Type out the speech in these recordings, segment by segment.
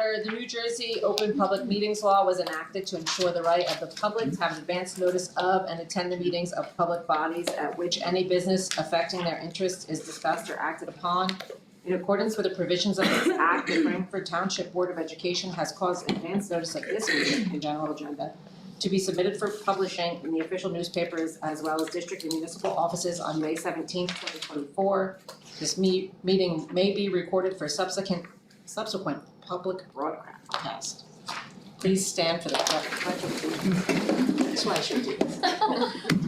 where the New Jersey Open Public Meetings Law was enacted to ensure the right of the public to have advance notice of and attend the meetings of public bodies at which any business affecting their interests is discussed or acted upon. In accordance with the provisions of this act, the Frankfurt Township Board of Education has caused advance notice of this meeting and general agenda to be submitted for publishing in the official newspapers as well as district and municipal offices on May 17th, 2024. This meeting may be recorded for subsequent public broadcast. Please stand for the pledge of allegiance. That's why I should do this.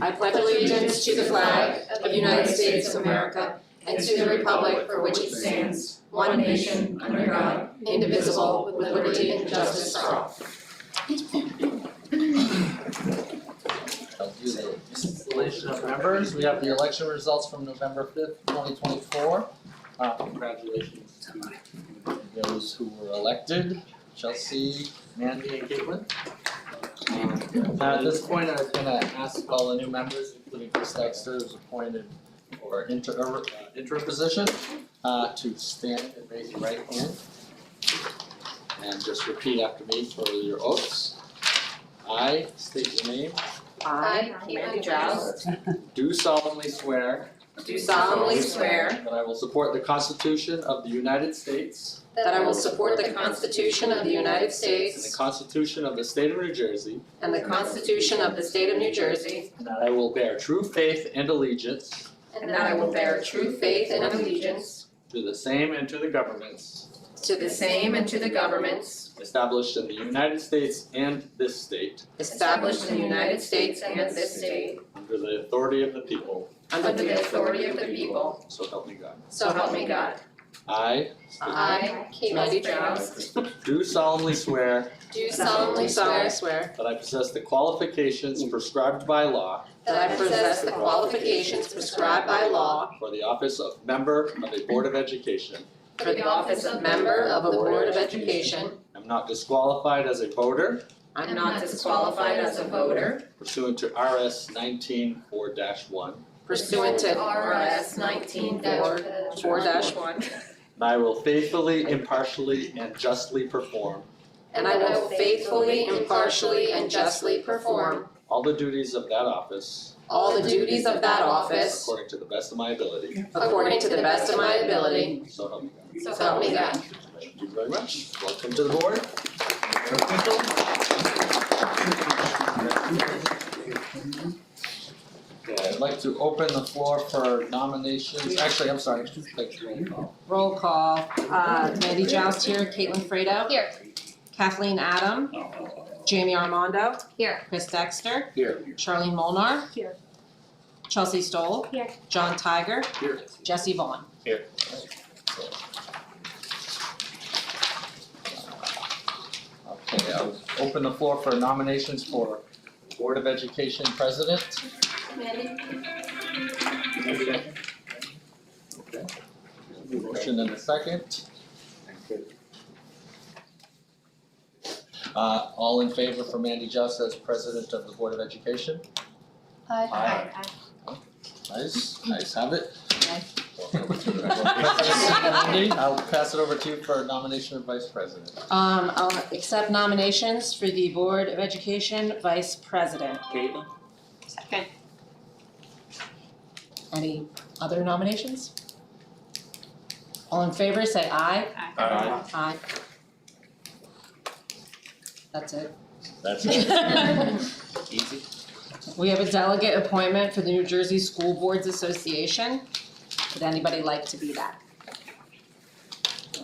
I pledge allegiance to the flag of the United States of America and to the republic for which it stands, one nation, under God, indivisible, with liberty and justice for all. I'll do the installation of members. We have the election results from November 5th, 2024. Congratulations to those who were elected, Chelsea, Mandy, and Caitlin. At this point, I was going to ask all the new members, including Chris Dexter, who's appointed for interim position, to stand and raise your right hand. And just repeat after me for your oaths. I state your name. I, Mandy Joust, Do solemnly swear do solemnly swear that I will support the Constitution of the United States that I will support the Constitution of the United and the States Constitution of the State of New Jersey, and the Constitution of the State of New Jersey, and that I will bear true faith and allegiance and that I will bear true faith and allegiance to the same and to the governments to the same and to the governments established in the United States and this state, established in the United States and this state, under the authority of the people, under the authority of the people, so help me God. so help me God. I Mandy Joust, do solemnly swear do solemnly swear that I possess the qualifications prescribed by law that I possess the qualifications prescribed by law for the office of member of a Board of Education. for the office of member of the Board of Education. I'm not disqualified as a voter I'm not disqualified as a voter pursuant to RS 19-4-1, pursuant to RS 19-4-1, and I will faithfully, impartially, and justly perform and I will faithfully, impartially, and justly perform all the duties of that office all the duties of that office according to the best of my ability, according to the best of my ability, so help me God. so help me God. Thank you very much. Welcome to the board. Okay, I'd like to open the floor for nominations. Actually, I'm sorry, like roll call. Roll call, Mandy Joust here, Caitlin Fredo. Here. Kathleen Adam. Jamie Armando. Here. Chris Dexter. Here. Charlene Molnar. Here. Chelsea Stoll. Here. John Tiger. Here. Jesse Vaughn. Here. Okay, I'll open the floor for nominations for Board of Education President. Okay. Motion and a second. All in favor for Mandy Joust as President of the Board of Education? Aye. Nice have it. Aye. Mandy, I'll pass it over to you for nomination of Vice President. I'll accept nominations for the Board of Education Vice President. Caitlin? Second. Any other nominations? All in favor, say aye. Aye. Aye. That's it. That's it. Easy. We have a delegate appointment for the New Jersey School Boards Association. Would anybody like to be that?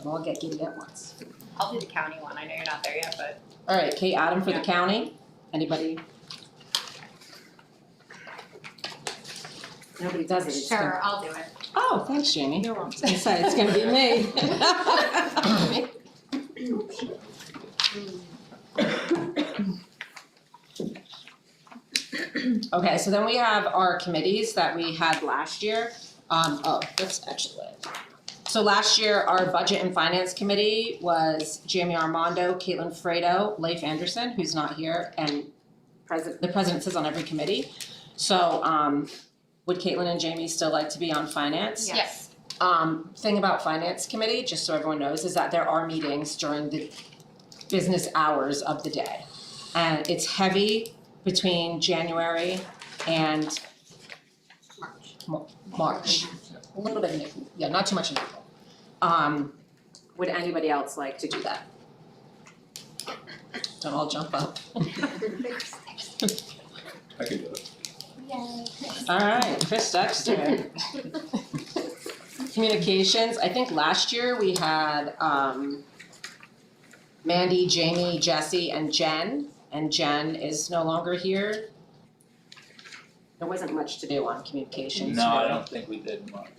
We'll get giddy at once. I'll do the county one. I know you're not there yet, but. All right, Kate Adam for the county. Anybody? Nobody does it. It's gonna- Sure, I'll do it. Oh, thanks, Jamie. You're I welcome. was gonna say, it's gonna be me. Okay, so then we have our committees that we had last year. That's actually it. So last year, our Budget and Finance Committee was Jamie Armando, Caitlin Fredo, Leif Anderson, who's not here, and the president sits on every committee. So, would Caitlin and Jamie still like to be on finance? Yes. Thing about finance committee, just so everyone knows, is that there are meetings during business hours of the day. And it's heavy between January and March. A little bit in April, yeah, not too much in April. Would anybody else like to do that? Don't all jump up. I can do it. All right, Chris Dexter. Communications, I think last year we had Mandy, Jamie, Jesse, and Jen is no longer here. There wasn't much to do on communications. No, I don't think we did much.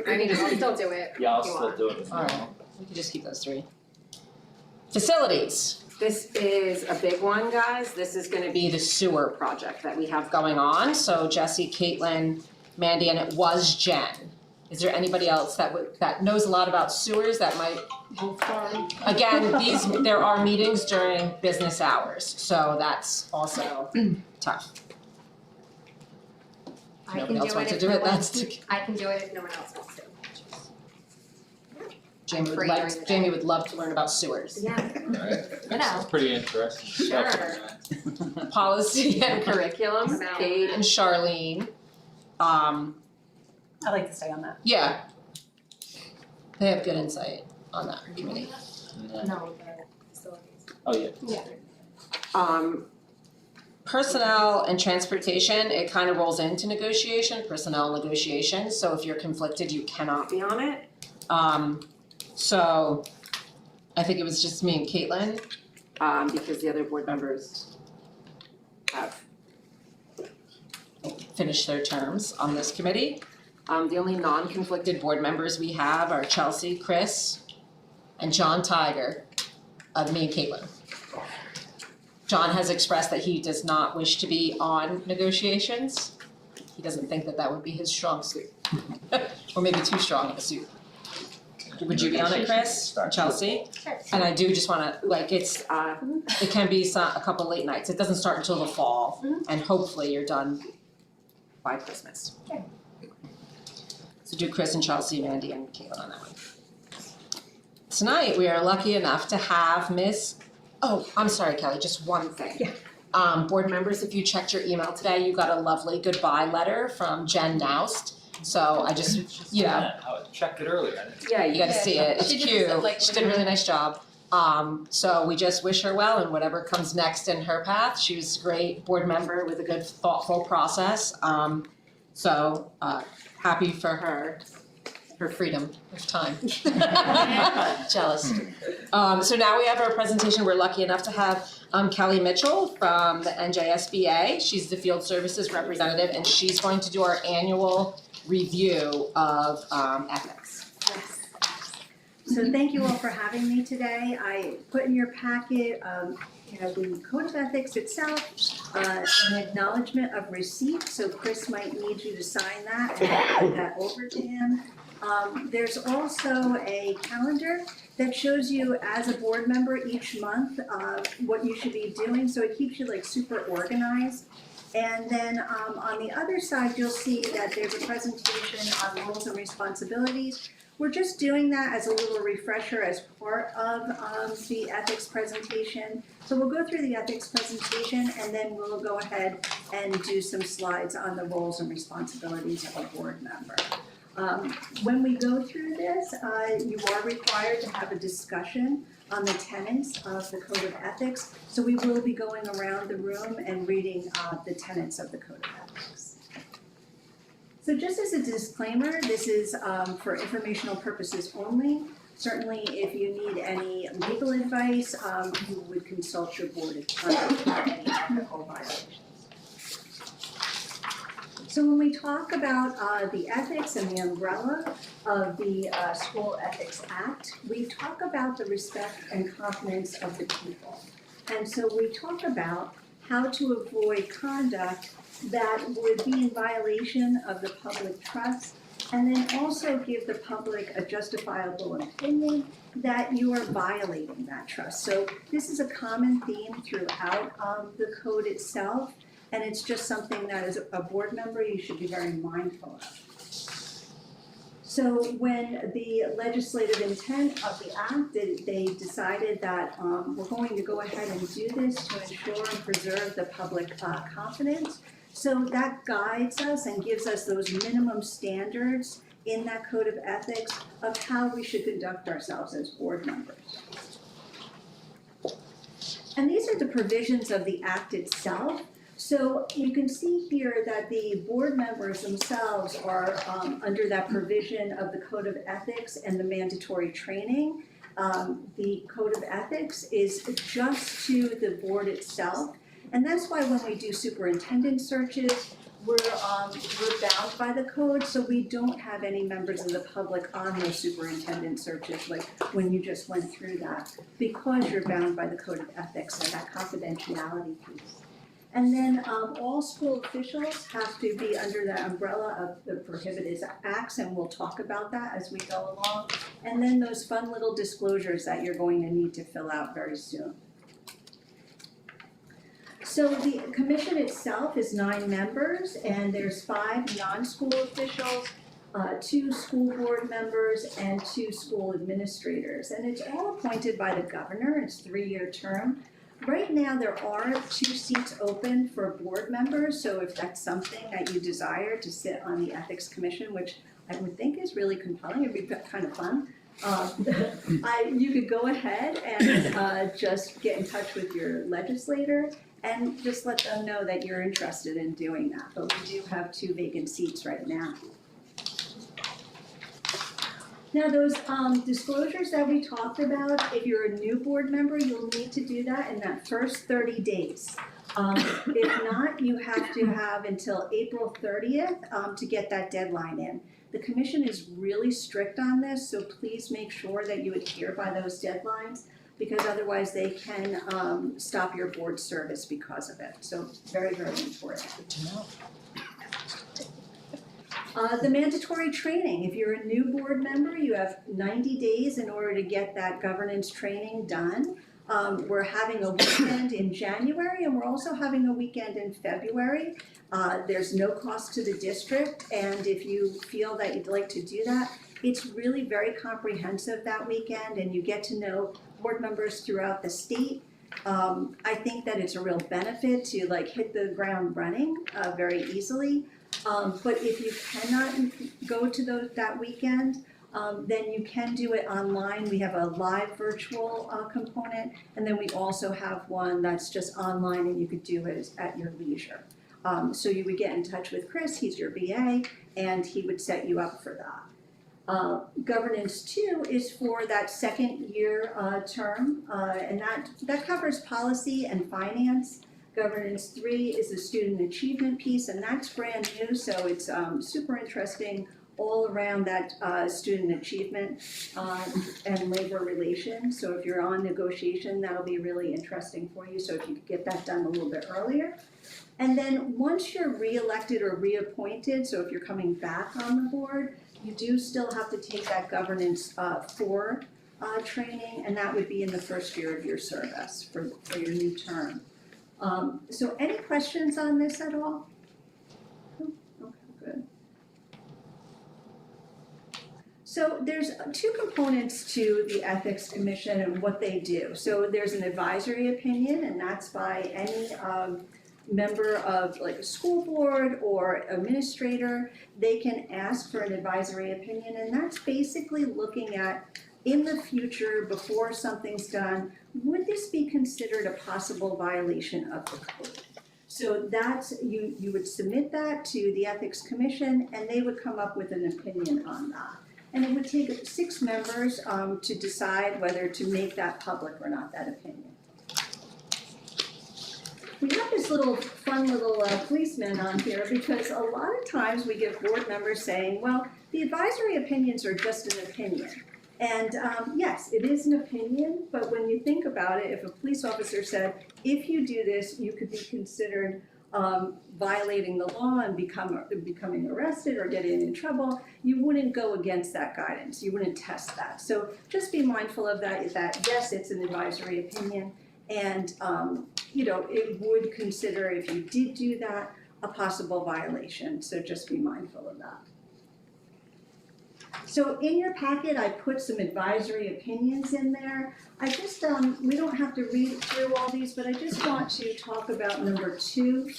I mean, I'll still do it. Yeah, I'll if you still want. do it if you All right. want. We could just keep those three. Facilities. This is a big one, guys. This is gonna be the sewer project that we have going on. So Jesse, Caitlin, Mandy, and it was Jen. Is there anybody else that knows a lot about sewers that might? Again, there are meetings during business hours, so that's also tough. I can Nobody do else it wants to if do no it, one- that's, I can do it if no one else wants to. Jamie would Free like, during the day. Jamie would love to learn about sewers. Yeah. Alright, I know. that's pretty interesting stuff. Sure. Policy and curriculum, I'm out. Kate and Charlene. I'd like to stay on that. Yeah. They have good insight on that committee. No, the facilities. Oh, yeah. Personnel and transportation, it kind of rolls into negotiation, personnel negotiation, so if you're conflicted, you cannot be on it. So I think it was just me and Caitlin, because the other board members have finished their terms on this committee. The only non-conflicted board members we have are Chelsea, Chris, and John Tiger, me and Caitlin. John has expressed that he does not wish to be on negotiations. He doesn't think that that would be his strong suit. Or maybe too strong of a suit. Would you be on it, Chris, Chelsea? Sure. And I do just wanna, like, it can be a couple late nights. It doesn't start until the fall, and hopefully you're done by Christmas. Okay. So do Chris and Chelsea, Mandy, and Caitlin on that one. Tonight, we are lucky enough to have I'm sorry, Kelly, just one thing. Yeah. Board members, if you checked your email today, you got a lovely goodbye letter from Jen Noust. So I just, I checked it earlier. yeah, you gotta see it, it's She did cute, this, like, she did a really nice job. So we just wish her well in whatever comes next in her path. She was a great board member with a good thoughtful process. So happy for her freedom of time. Jealous. So now we have our presentation. We're lucky enough to have Kelly Mitchell from the NJSBA. She's the field services representative, and she's going to do our annual review of ethics. Yes. So thank you all for having me today. I put in your packet, the Code of Ethics itself, an acknowledgement of receipt, so Chris might need you to sign that and I'll put that over to him. There's also a calendar that shows you as a board member each month, what you should be doing, so it keeps you like super organized. And then on the other side, you'll see that there's a presentation on roles and responsibilities. We're just doing that as a little refresher as part of the ethics presentation. So we'll go through the ethics presentation and then we'll go ahead and do some slides on the roles and responsibilities of a board member. When we go through this, you are required to have a discussion on the tenets of the Code of Ethics. So we will be going around the room and reading the tenets of the Code of Ethics. So just as a disclaimer, this is for informational purposes only. Certainly, if you need any legal advice, you would consult your board if you have any ethical violations. So when we talk about the ethics and the umbrella of the School Ethics Act, we talk about the respect and confidence of the people. And so we talk about how to avoid conduct that would be in violation of the public trust, and then also give the public a justifiable opinion that you are violating that trust. So this is a common theme throughout the code itself. And it's just something that as a board member, you should be very mindful of. So when the legislative intent of the act, they decided that we're going to go ahead and do this to ensure and preserve the public confidence. So that guides us and gives us those minimum standards in that code of ethics of how we should conduct ourselves as board members. And these are the provisions of the act itself. So you can see here that the board members themselves are under that provision of the code of ethics and the mandatory training. The code of ethics is just to the board itself. And that's why when we do superintendent searches, we're bound by the code, so we don't have any members of the public on those superintendent searches, like when you just went through that, because you're bound by the code of ethics and that confidentiality piece. And then all school officials have to be under the umbrella of the prohibited acts, and we'll talk about that as we go along. And then those fun little disclosures that you're going to need to fill out very soon. So the commission itself is 9 members, and there's 5 non-school officials, 2 school board members, and 2 school administrators. And it's all appointed by the governor. It's a 3-year term. Right now, there are 2 seats open for board members, so if that's something that you desire to sit on the Ethics Commission, which I would think is really compelling, it'd be kind of fun. You could go ahead and just get in touch with your legislator and just let them know that you're interested in doing that. But we do have 2 vacant seats right now. Now, those disclosures that we talked about, if you're a new board member, you'll need to do that in that first 30 days. If not, you have to have until April 30th to get that deadline in. The commission is really strict on this, so please make sure that you adhere by those deadlines, because otherwise they can stop your board service because of it. So very, very important. Good to know. The mandatory training, if you're a new board member, you have 90 days in order to get that governance training done. We're having a weekend in January, and we're also having a weekend in February. There's no cost to the district, and if you feel that you'd like to do that, it's really very comprehensive that weekend, and you get to know board members throughout the state. I think that it's a real benefit to hit the ground running very easily. But if you cannot go to that weekend, then you can do it online. We have a live virtual component, and then we also have one that's just online, and you could do it at your leisure. So you would get in touch with Chris, he's your VA, and he would set you up for that. Governance 2 is for that second year term, and that covers policy and finance. Governance 3 is the student achievement piece, and that's brand new, so it's super interesting all around that student achievement and labor relations. So if you're on negotiation, that'll be really interesting for you, so if you could get that done a little bit earlier. And then once you're re-elected or reappointed, so if you're coming back on the board, you do still have to take that governance 4 training, and that would be in the first year of your service for your new term. So any questions on this at all? Okay, good. So there's 2 components to the Ethics Commission and what they do. So there's an advisory opinion, and that's by any member of a school board or administrator. They can ask for an advisory opinion, and that's basically looking at, in the future, before something's done, would this be considered a possible violation of the code? So that's, you would submit that to the Ethics Commission, and they would come up with an opinion on that. And it would take 6 members to decide whether to make that public or not, that opinion. We have this fun little policeman on here, because a lot of times we get board members saying, well, the advisory opinions are just an opinion. And yes, it is an opinion, but when you think about it, if a police officer said, if you do this, you could be considered violating the law and becoming arrested or getting in trouble, you wouldn't go against that guidance. You wouldn't test that. So just be mindful of that yes, it's an advisory opinion, and it would consider, if you did do that, a possible violation. So just be mindful of that. So in your packet, I put some advisory opinions in there. I just, we don't have to read through all these, but I just want to talk about number 2,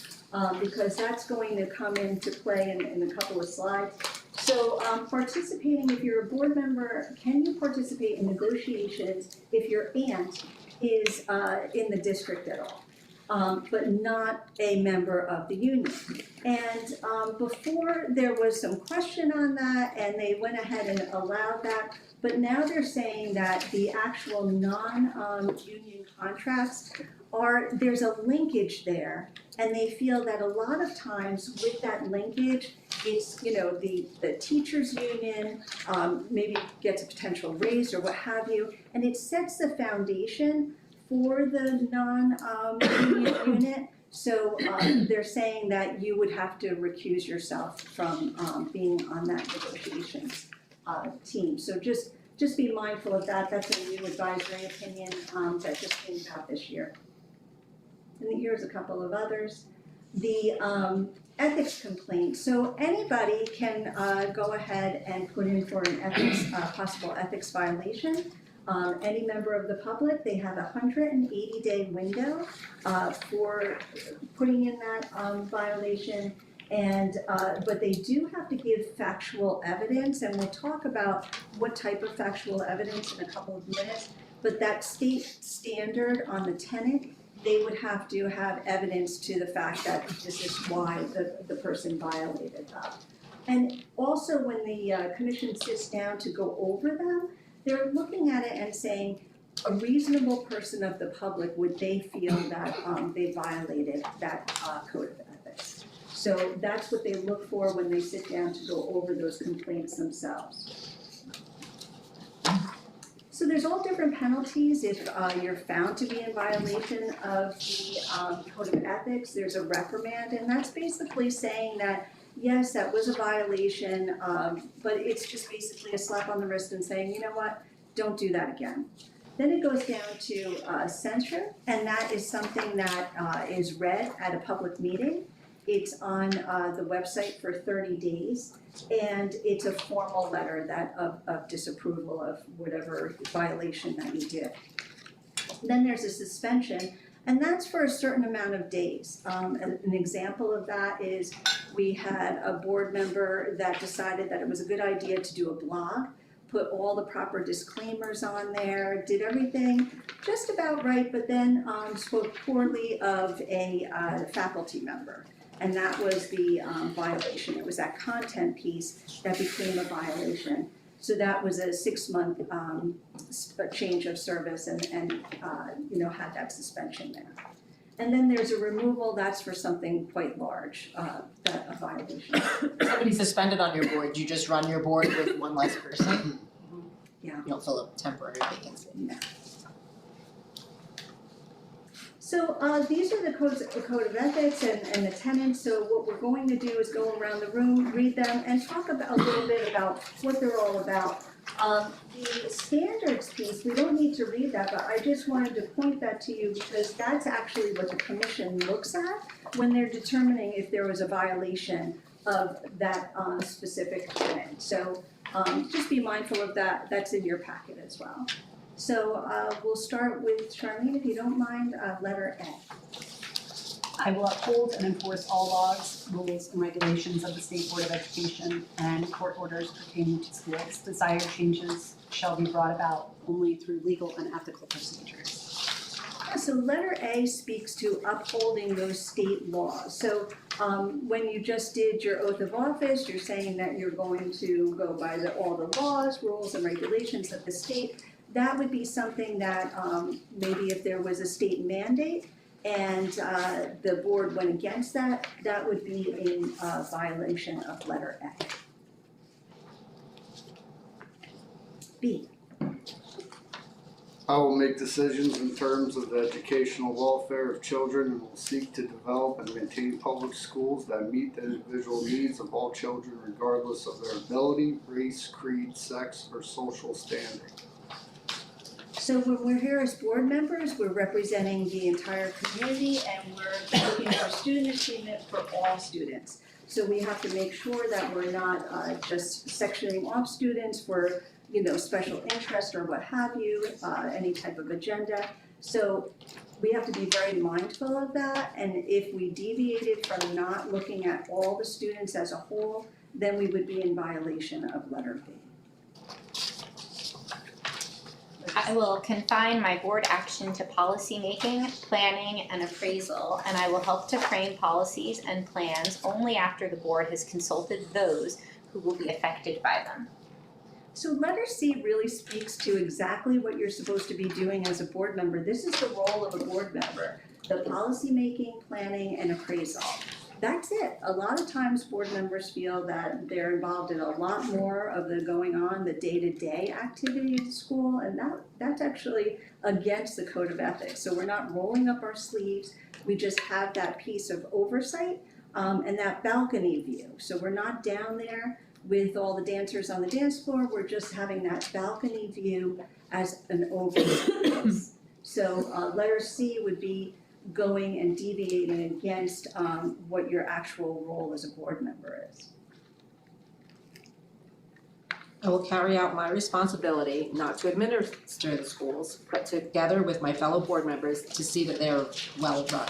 because that's going to come into play in a couple of slides. So participating, if you're a board member, can you participate in negotiations if your aunt is in the district at all? But not a member of the union. And before, there was some question on that, and they went ahead and allowed that. But now they're saying that the actual non-union contracts there's a linkage there. And they feel that a lot of times with that linkage, it's, the teachers union maybe gets a potential raise or what have you. And it sets the foundation for the non-union unit. So they're saying that you would have to recuse yourself from being on that negotiations team. So just be mindful of that. That's a new advisory opinion that just came out this year. And here's a couple of others. The ethics complaint. So anybody can go ahead and put in for an ethics, possible ethics violation. Any member of the public, they have a 180-day window for putting in that violation. And but they do have to give factual evidence, and we'll talk about what type of factual evidence in a couple of minutes. But that state standard on the tenant, they would have to have evidence to the fact that this is why the person violated that. And also when the commission sits down to go over them, they're looking at it and saying, a reasonable person of the public, would they feel that they violated that code of ethics? So that's what they look for when they sit down to go over those complaints themselves. So there's all different penalties if you're found to be in violation of the code of ethics. There's a reprimand, and that's basically saying that, yes, that was a violation, but it's just basically a slap on the wrist and saying, you know what, don't do that again. Then it goes down to censure, and that is something that is read at a public meeting. It's on the website for 30 days, and it's a formal letter that of disapproval of whatever violation that you did. Then there's a suspension, and that's for a certain amount of days. An example of that is we had a board member that decided that it was a good idea to do a blog, put all the proper disclaimers on there, did everything just about right, but then spoke poorly of a faculty member. And that was the violation. It was that content piece that became a violation. So that was a 6-month change of service and had that suspension there. And then there's a removal, that's for something quite large, that a violation. Somebody suspended on your board, you just run your board with one less person? Yeah. You don't fill a temporary vacancy? No. So these are the code of ethics and the tenets. So what we're going to do is go around the room, read them, and talk about a little bit about what they're all about. The standards piece, we don't need to read that, but I just wanted to point that to you because that's actually what the commission looks at when they're determining if there was a violation of that specific tenet. So just be mindful of that. That's in your packet as well. So we'll start with Charlene, if you don't mind, letter A. I will uphold and enforce all laws, rules, and regulations of the State Board of Education and court orders pertaining to schools. Desired changes shall be brought about only through legal and ethical procedures. Yeah, so letter A speaks to upholding those state laws. So when you just did your oath of office, you're saying that you're going to go by all the laws, rules, and regulations of the state. That would be something that maybe if there was a state mandate and the board went against that, that would be a violation of letter A. B. I will make decisions in terms of the educational welfare of children and will seek to develop and maintain public schools that meet the individual needs of all children regardless of their ability, race, creed, sex, or social standing. So when we're here as board members, we're representing the entire community and we're looking for student achievement for all students. So we have to make sure that we're not just sectioning off students for, special interest or what have you, any type of agenda. So we have to be very mindful of that, and if we deviated from not looking at all the students as a whole, then we would be in violation of letter B. I will confine my board action to policymaking, planning, and appraisal, and I will help to frame policies and plans only after the board has consulted those who will be affected by them. So letter C really speaks to exactly what you're supposed to be doing as a board member. This is the role of a board member, the policymaking, planning, and appraisal. That's it. A lot of times board members feel that they're involved in a lot more of the going on, the day-to-day activity at the school, and that's actually against the code of ethics. So we're not rolling up our sleeves, we just have that piece of oversight and that balcony view. So we're not down there with all the dancers on the dance floor, we're just having that balcony view as an oversight. So letter C would be going and deviating against what your actual role as a board member is. I will carry out my responsibility not to administer the schools, but together with my fellow board members to see that they are well run.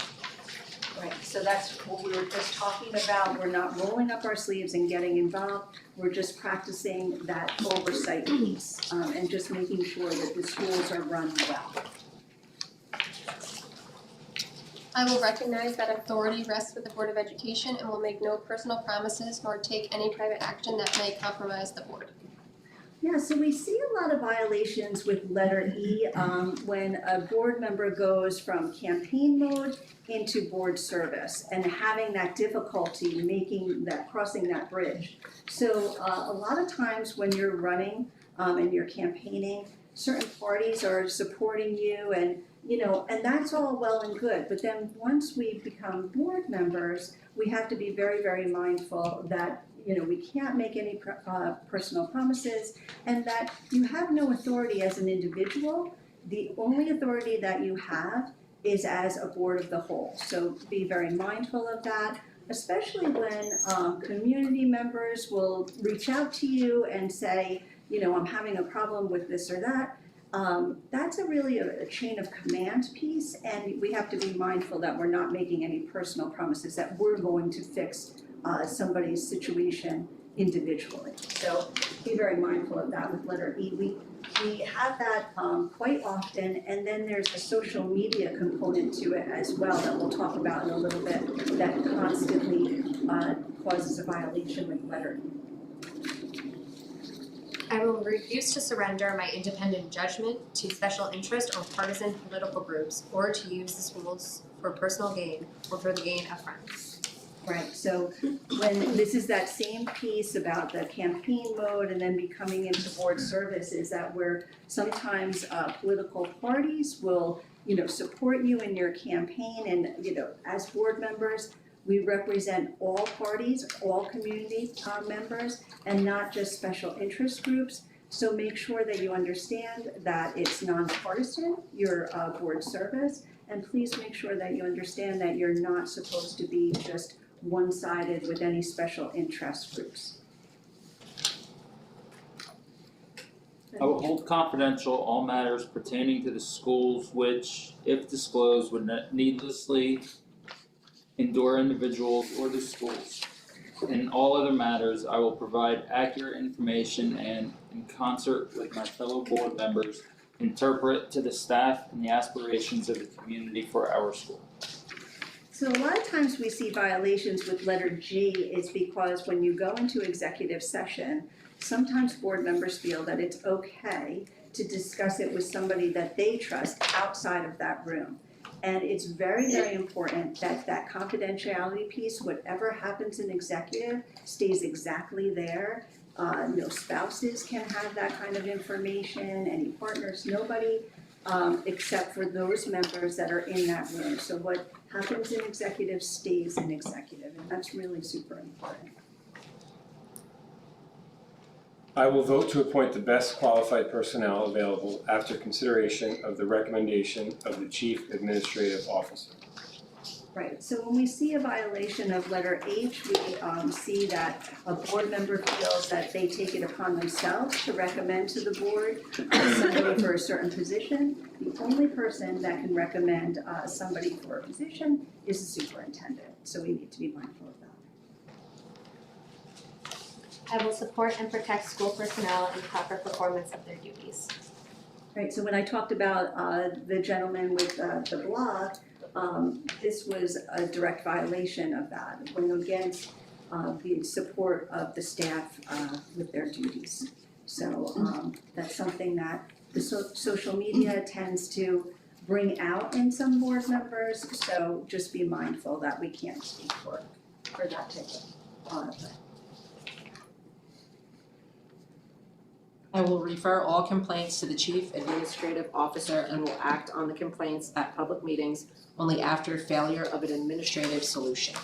Right, so that's what we were just talking about, we're not rolling up our sleeves and getting involved, we're just practicing that oversight piece and just making sure that the schools are run well. I will recognize that authority rests with the Board of Education and will make no personal promises nor take any private action that may compromise the board. Yeah, so we see a lot of violations with letter E when a board member goes from campaign mode into board service and having that difficulty crossing that bridge. So a lot of times when you're running and you're campaigning, certain parties are supporting you and that's all well and good, but then once we become board members, we have to be very, very mindful that we can't make any personal promises and that you have no authority as an individual. The only authority that you have is as a board of the whole. So be very mindful of that, especially when community members will reach out to you and say, I'm having a problem with this or that. That's really a chain of command piece, and we have to be mindful that we're not making any personal promises that we're going to fix somebody's situation individually. So be very mindful of that with letter E. We have that quite often, and then there's a social media component to it as well that we'll talk about in a little bit that constantly causes a violation with letter E. I will refuse to surrender my independent judgment to special interest or partisan political groups or to use the schools for personal gain or for the gain of friends. Right, so when this is that same piece about the campaign mode and then becoming into board service is that where sometimes political parties will, support you in your campaign and, as board members, we represent all parties, all community members, and not just special interest groups. So make sure that you understand that it's nonpartisan, your board service, and please make sure that you understand that you're not supposed to be just one-sided with any special interest groups. I will hold confidential all matters pertaining to the schools which, if disclosed, would needlessly endure individuals or the schools. In all other matters, I will provide accurate information and, in concert with my fellow board members, interpret to the staff and the aspirations of the community for our school. So a lot of times we see violations with letter G is because when you go into executive session, sometimes board members feel that it's okay to discuss it with somebody that they trust outside of that room. And it's very, very important that that confidentiality piece, whatever happens in executive, stays exactly there. No spouses can have that kind of information, any partners, nobody, except for those members that are in that room. So what happens in executive stays in executive, and that's really super important. I will vote to appoint the best qualified personnel available after consideration of the recommendation of the Chief Administrative Officer. Right, so when we see a violation of letter H, we see that a board member feels that they take it upon themselves to recommend to the board somebody for a certain position. The only person that can recommend somebody for a position is the superintendent, so we need to be mindful of that. I will support and protect school personnel in proper performance of their duties. Right, so when I talked about the gentleman with the blog, this was a direct violation of that, going against the support of the staff with their duties. So that's something that the social media tends to bring out in some board members, so just be mindful that we can't speak for that type of thing. I will refer all complaints to the Chief Administrative Officer and will act on the complaints at public meetings only after failure of an administrative solution.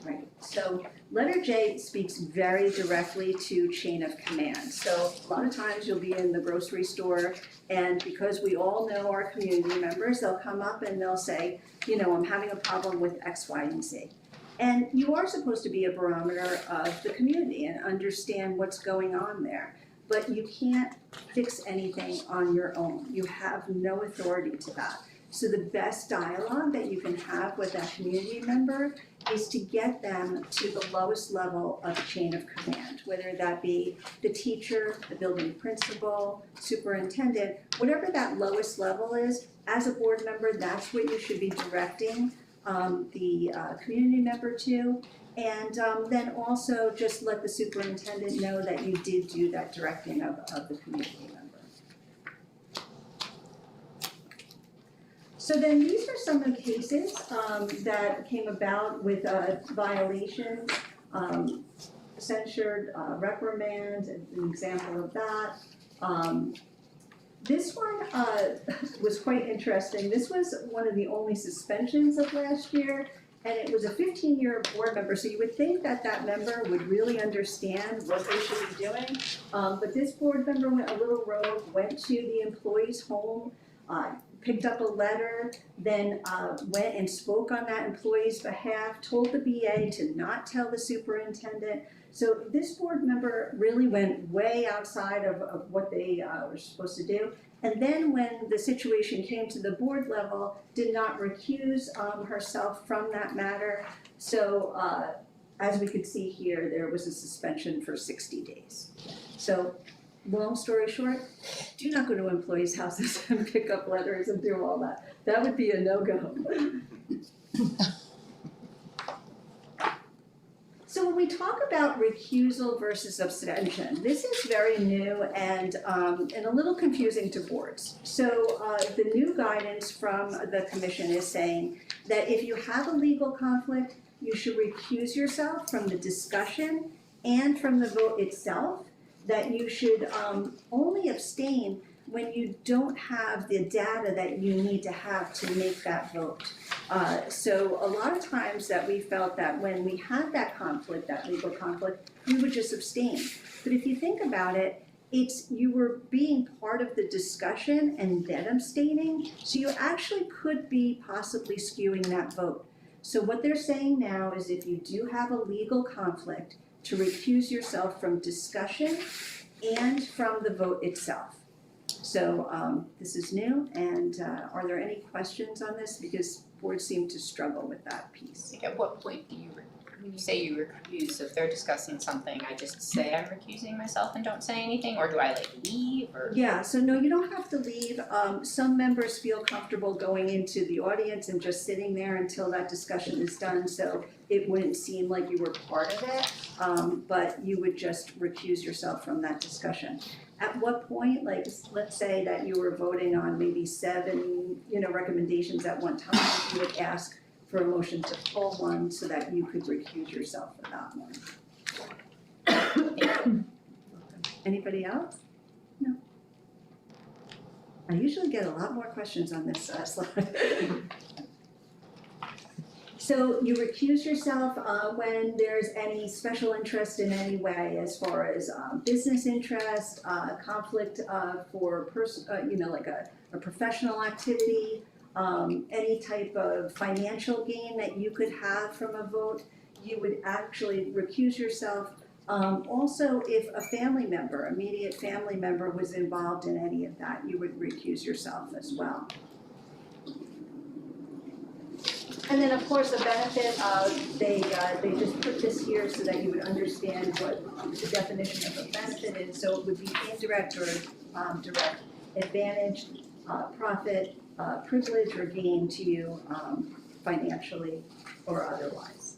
Right, so letter J speaks very directly to chain of command. So a lot of times you'll be in the grocery store, and because we all know our community members, they'll come up and they'll say, you know, I'm having a problem with X, Y, and Z. And you are supposed to be a barometer of the community and understand what's going on there. But you can't fix anything on your own. You have no authority to that. So the best dialogue that you can have with that community member is to get them to the lowest level of the chain of command, whether that be the teacher, the building principal, superintendent, whatever that lowest level is. As a board member, that's what you should be directing the community member to. And then also just let the superintendent know that you did do that directing of the community member. So then these are some of the cases that came about with violations, censured, reprimand, an example of that. This one was quite interesting. This was one of the only suspensions of last year. And it was a 15-year board member, so you would think that that member would really understand what they should be doing. But this board member went a little rogue, went to the employee's home, picked up a letter, then went and spoke on that employee's behalf, told the BA to not tell the superintendent. So this board member really went way outside of what they were supposed to do. And then when the situation came to the board level, did not recuse herself from that matter. So as we could see here, there was a suspension for 60 days. So long story short, do not go to employees' houses and pick up letters and do all that. That would be a no-go. So when we talk about recusal versus abstention, this is very new and a little confusing to boards. So the new guidance from the commission is saying that if you have a legal conflict, you should recuse yourself from the discussion and from the vote itself, that you should only abstain when you don't have the data that you need to have to make that vote. So a lot of times that we felt that when we had that conflict, that legal conflict, we would just abstain. But if you think about it, it's you were being part of the discussion and then abstaining, so you actually could be possibly skewing that vote. So what they're saying now is if you do have a legal conflict, to recuse yourself from discussion and from the vote itself. So this is new, and are there any questions on this? Because boards seem to struggle with that piece. At what point do you, when you say you recuse, if they're discussing something, I just say I'm recusing myself and don't say anything, or do I like leave, or? Yeah, so no, you don't have to leave. Some members feel comfortable going into the audience and just sitting there until that discussion is done, so it wouldn't seem like you were part of it, but you would just recuse yourself from that discussion. At what point, like, let's say that you were voting on maybe 7, recommendations at one time, you would ask for a motion to pull one so that you could recuse yourself for that one. Anybody else? No. I usually get a lot more questions on this slide. So you recuse yourself when there's any special interest in any way as far as business interest, conflict for like a professional activity, any type of financial gain that you could have from a vote, you would actually recuse yourself. Also, if a family member, immediate family member was involved in any of that, you would recuse yourself as well. And then, of course, the benefit of, they just put this here so that you would understand what the definition of a benefit is. So it would be indirect or direct advantage, profit, privilege or gain to you financially or otherwise.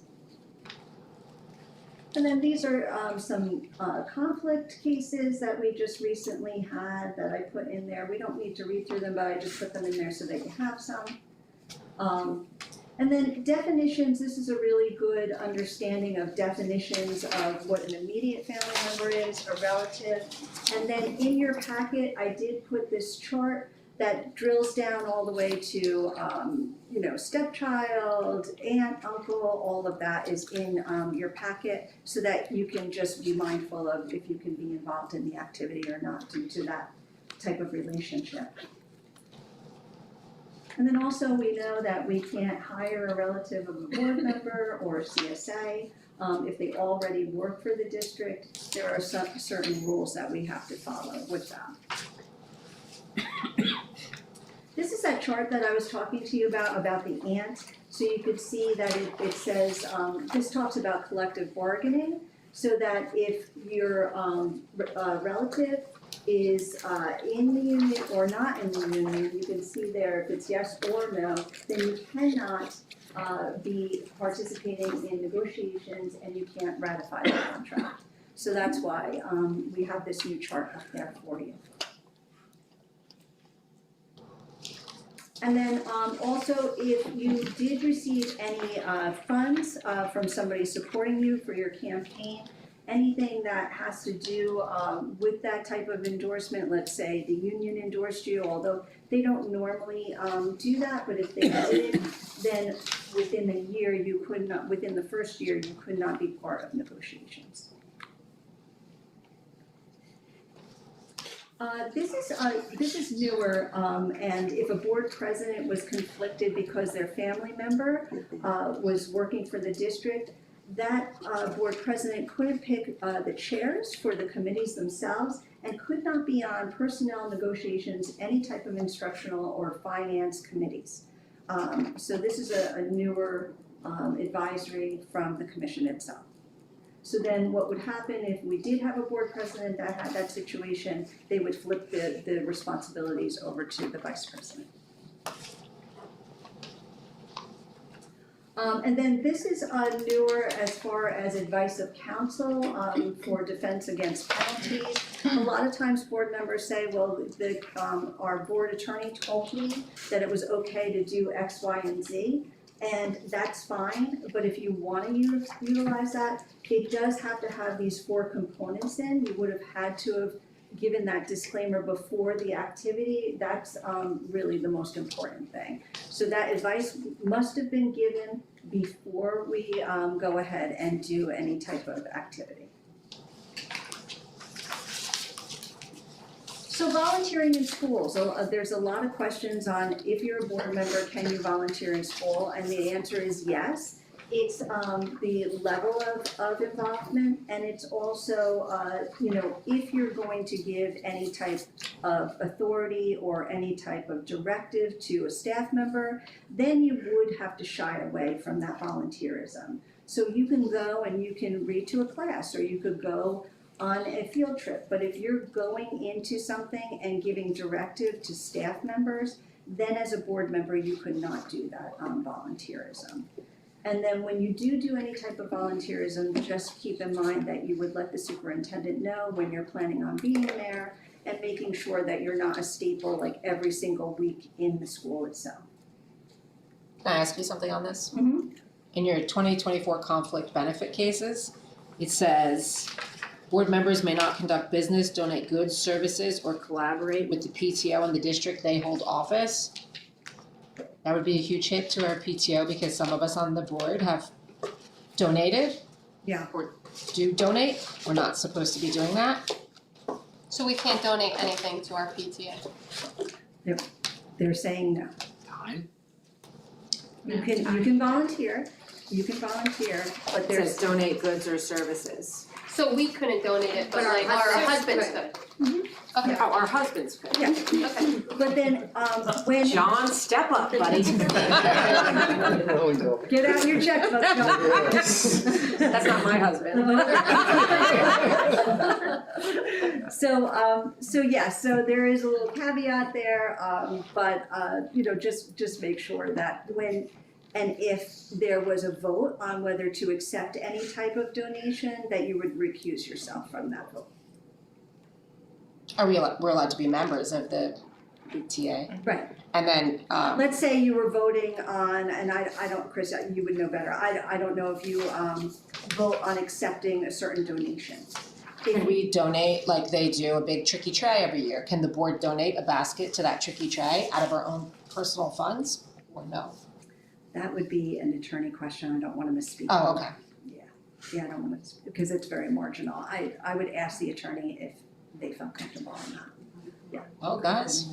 And then these are some conflict cases that we just recently had that I put in there. We don't need to read through them, but I just put them in there so that you have some. And then definitions, this is a really good understanding of definitions of what an immediate family member is, a relative. And then in your packet, I did put this chart that drills down all the way to, stepchild, aunt, uncle, all of that is in your packet so that you can just be mindful of if you can be involved in the activity or not due to that type of relationship. And then also we know that we can't hire a relative of a board member or a CSA if they already work for the district. There are some certain rules that we have to follow with that. This is that chart that I was talking to you about the aunt. So you could see that it says, this talks about collective bargaining, so that if your relative is in the union or not in the union, you can see there if it's yes or no, then you cannot be participating in negotiations and you can't ratify the contract. So that's why we have this new chart up there for you. And then also, if you did receive any funds from somebody supporting you for your campaign, anything that has to do with that type of endorsement, let's say the union endorsed you, although they don't normally do that, but if they did, then within the year you could not, within the first year, you could not be part of negotiations. This is newer, and if a board president was conflicted because their family member was working for the district, that board president couldn't pick the chairs for the committees themselves and could not be on personnel negotiations, any type of instructional or finance committees. So this is a newer advisory from the commission itself. So then what would happen if we did have a board president that had that situation, they would flip the responsibilities over to the vice president. And then this is newer as far as advice of counsel for defense against penalties. A lot of times board members say, well, our board attorney told me that it was okay to do X, Y, and Z. And that's fine, but if you want to utilize that, it does have to have these 4 components in. You would have had to have given that disclaimer before the activity. That's really the most important thing. So that advice must have been given before we go ahead and do any type of activity. So volunteering in schools, there's a lot of questions on if you're a board member, can you volunteer in school? And the answer is yes. It's the level of involvement, and it's also, if you're going to give any type of authority or any type of directive to a staff member, then you would have to shy away from that volunteerism. So you can go and you can read to a class, or you could go on a field trip, but if you're going into something and giving directive to staff members, then as a board member, you could not do that volunteerism. And then when you do any type of volunteerism, just keep in mind that you would let the superintendent know when you're planning on being there and making sure that you're not a staple like every single week in the school itself. Can I ask you something on this? Mm-hmm. In your 2024 conflict benefit cases, it says, board members may not conduct business, donate goods, services, or collaborate with the PTO and the district they hold office. That would be a huge hit to our PTO because some of us on the board have donated. Yeah. Or do donate, we're not supposed to be doing that. So we can't donate anything to our PTA. They're saying no. Time? You can volunteer, but It there's. says donate goods or services. So we couldn't donate it, but like our husbands could. Okay. Oh, our husbands could. Yeah, Okay. but then, when. John, step up, buddy. Get out your checkbook, John. That's not my husband. So there is a little caveat there, but, just make sure that when, and if there was a vote on whether to accept any type of donation, that you would recuse yourself from that vote. We're allowed to be members of the PTA. Right. And then, Let's say you were voting on, and I don't, Chris, you would know better, I don't know if you, vote on accepting a certain donation. can we donate, like they do, a big tricky tray every year? Can the board donate a basket to that tricky tray out of our own personal funds, or no? That would be an attorney question, I don't wanna misspeak. Oh, okay. Yeah, I don't wanna, because it's very marginal, I would ask the attorney if they felt comfortable or not. Well, guys. So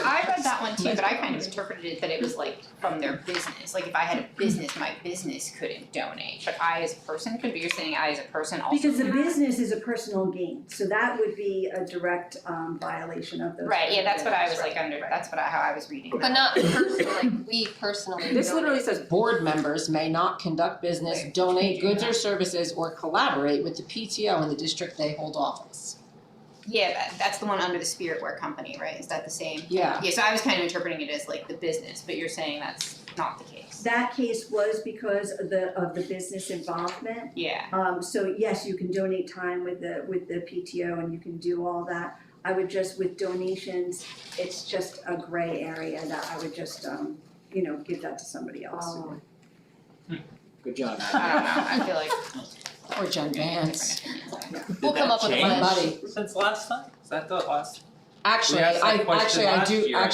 I read that one too, but I kind of interpreted it that it was like from their business, like if I had a business, my business couldn't donate, but I as a person could, but you're saying I as a person also Because the could? business is a personal gain, so that would be a direct violation of those. Right, yeah, that's what I was Right. like under, that's what how I was reading that. But not personally, like we personally This literally donate. says board members may not conduct business, donate goods or services, or collaborate with the PTO in the district they hold office. Yeah, that's the one under the Spirit Wear Company, right? Is that the same? Yeah. Yeah, so I was kind of interpreting it as like the business, but you're saying that's not the case. That case was because of the business involvement. Yeah, So yes, you can donate time with the PTO and you can do all that. I would just, with donations, it's just a gray area that I would just, give that to somebody else. Good job. I don't know, I feel like Or Jen Vance. different opinions. We'll come up with a My plan. buddy. Since last time? Is that the last? Actually, We asked that question last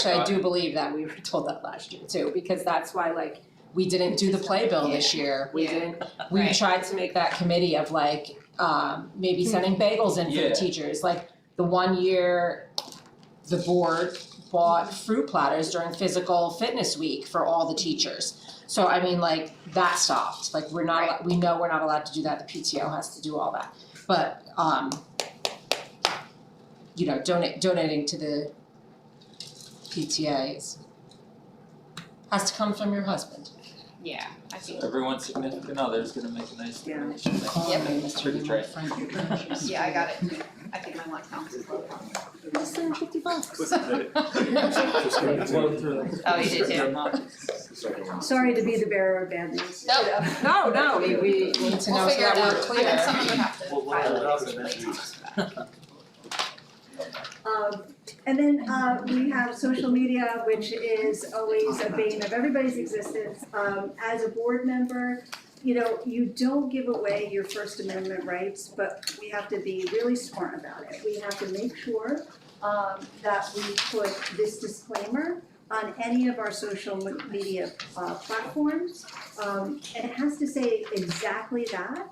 year, I do believe that we were told that last year too, because that's why like, we didn't do the playbill this year. We Right. tried to make that committee of like, maybe sending bagels in for Yeah. the teachers, like the one year the board bought fruit platters during physical fitness week for all the teachers. So I mean, like, that stopped, like, we're not, Right. we know we're not allowed to do that, the PTO has to do all that. But, donating to the PTA has to come from your husband. Yeah, I think, Everyone's significant other's gonna make a nice Yeah. donation. Call Yep. me, Mr. Pretty my trade. friend. yeah, I got it. I think my lunch counts as well. Just send $50. Oh, you did too? Sorry to be the bearer of bad news. No, we need to know so We'll figure that it we're out. clear. And then someone would have to We'll file work it out it. the next week. And then we have social media, which is always a bane of everybody's existence. As a board member, you don't give away your First Amendment rights, but we have to be really smart about it. We have to make sure that we put this disclaimer on any of our social media platforms. And it has to say exactly that.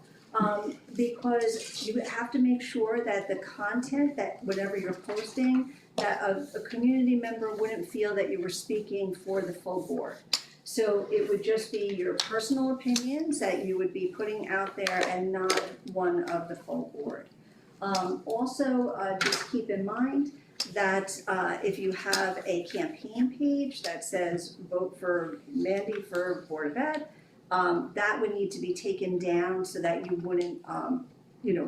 Because you have to make sure that the content, that whatever you're posting, that a community member wouldn't feel that you were speaking for the full board. So it would just be your personal opinions that you would be putting out there and not one of the full board. Also, just keep in mind that if you have a campaign page that says vote for Mandy for Board of Ed, that would need to be taken down so that you wouldn't,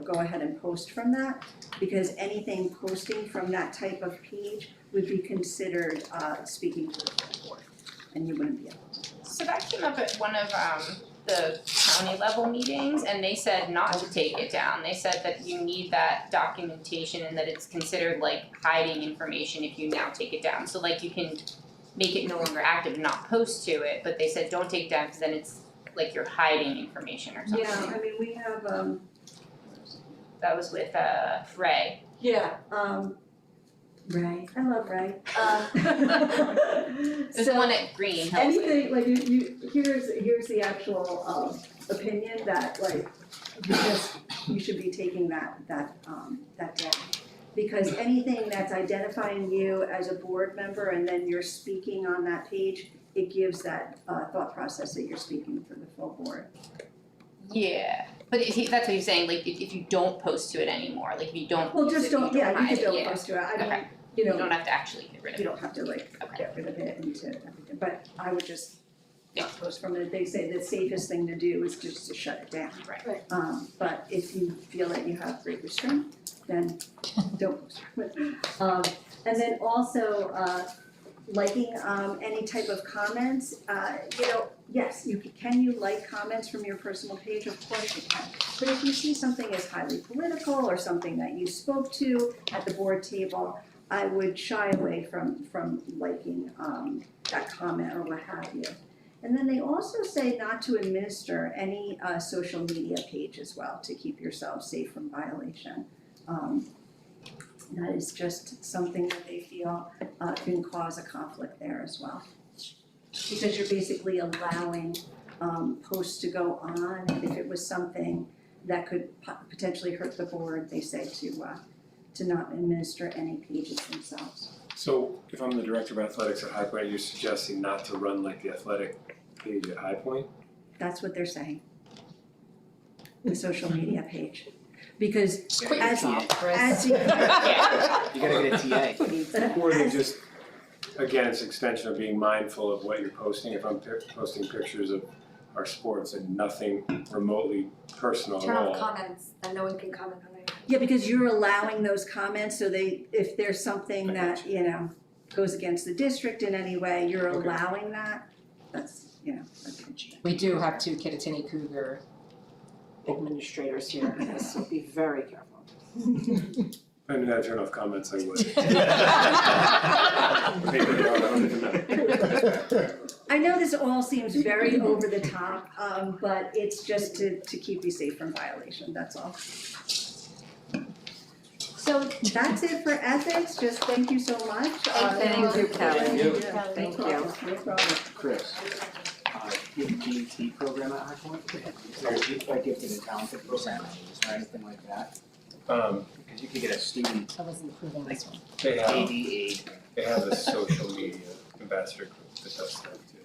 go ahead and post from that. Because anything posting from that type of page would be considered speaking to the full board, and you wouldn't be able to. So that came up at one of the county level meetings, and they said not to take it down. They said that you need that documentation and that it's considered like hiding information if you now take it down. So like you can make it no longer active and not post to it, but they said don't take it down because then it's like you're hiding information or something. Yeah, I mean, we have, That was with Ray. yeah, Ray, I love Ray. There's So- one at Green, helps it. Anything, like here's the actual opinion that like you should be taking that down. Because anything that's identifying you as a board member and then you're speaking on that page, it gives that thought process that you're speaking for the full board. Yeah, but that's what you're saying, like if you don't post to it anymore, like if you don't Well, use just it, you don't, yeah, you hide could it, don't yeah. post to it, I don't, Okay. you You know, don't have to actually get rid of you it. don't have to like Okay. get rid of it into everything, but I would just Yeah. not post from it. They say the safest thing to do is just to shut it down. Right. But if you feel that you have great restraint, then don't post from it. And then also, liking, any type of comments, yes, can you like comments from your personal page? Of course you can. But if you see something as highly political or something that you spoke to at the board table, I would shy away from liking, that comment or what have you. And then they also say not to administer any social media page as well, to keep yourself safe from violation. That is just something that they feel can cause a conflict there as well. Because you're basically allowing posts to go on, and if it was something that could potentially hurt the board, they say to not administer any pages themselves. So if I'm the director of athletics at High Point, you're suggesting not to run like the athletic page at High Point? That's what they're saying. The social media page. Because Quit your as job, Chris. as You gotta get a TA. Or they just, again, it's an extension of being mindful of what you're posting. If I'm posting pictures of our sports and nothing remotely personal at Turn all. off comments, then no one can comment on it. Yeah, because you're allowing those comments, so if there's something that, goes against the district in any way, you're Okay. allowing that, that's, We do have two Kittatinny Cougar administrators here, so be very careful. If I knew how to turn off comments, I would. Maybe they are, I don't even know. I know this all seems very over the top, but it's just to keep you safe from violation, that's all. So that's it for ethics, just thank you so much. Thank you, Kelly. Yeah, Thank no problem, no problem. Chris, you have a GT program at High Point? Like gifted and talented program or anything like that? Because you could get a student I wasn't approving this one. They have, AD aid. they have a social media ambassador group that does that too.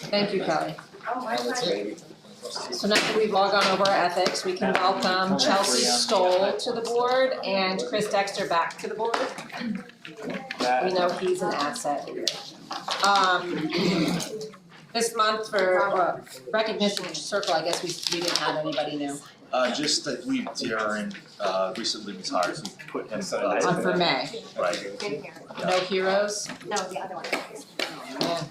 Thank you, Kelly. Oh, my pleasure. So now that we've all gone over our ethics, we can welcome Chelsea Stoll to the board and Chris Dexter back to the board. We know he's an asset here. This month for recognition circle, I guess we didn't have anybody new. Just that Darren recently retired, so we put him On for May. right. In here. No heroes? No, the other one. Yeah.